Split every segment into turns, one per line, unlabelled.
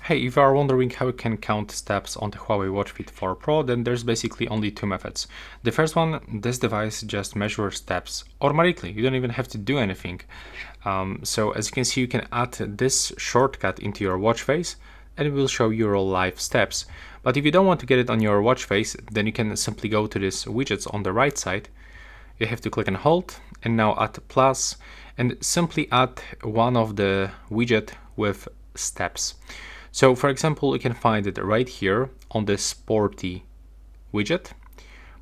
Hey, if you are wondering how you can count steps on the Huawei Watch Fit 4 Pro, then there's basically only two methods. The first one, this device just measures steps automatically. You don't even have to do anything. So as you can see, you can add this shortcut into your watch face and it will show your live steps. But if you don't want to get it on your watch face, then you can simply go to this widgets on the right side. You have to click and hold and now add plus and simply add one of the widget with steps. So for example, you can find it right here on the sporty widget,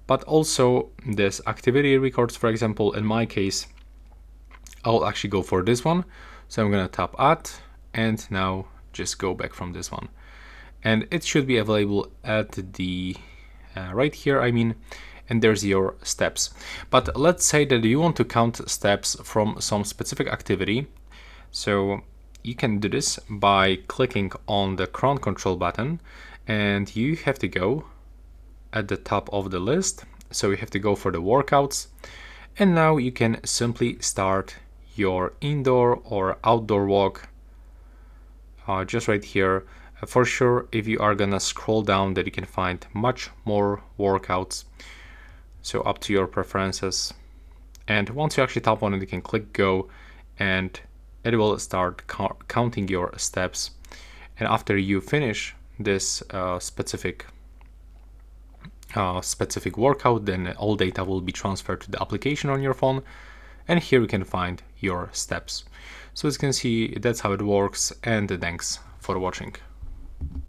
but also this activity records, for example, in my case, I'll actually go for this one. So I'm gonna tap add and now just go back from this one. And it should be available at the right here, and there's your steps. But let's say that you want to count steps from some specific activity. So you can do this by clicking on the crown control button and you have to go at the top of the list. So you have to go for the workouts and now you can simply start your indoor or outdoor walk just right here. For sure, if you are gonna scroll down, that you can find much more workouts. So up to your preferences. And once you actually tap on it, you can click go and it will start counting your steps. And after you finish this specific workout, then all data will be transferred to the application on your phone. And here you can find your steps. So as you can see, that's how it works. And thanks for watching.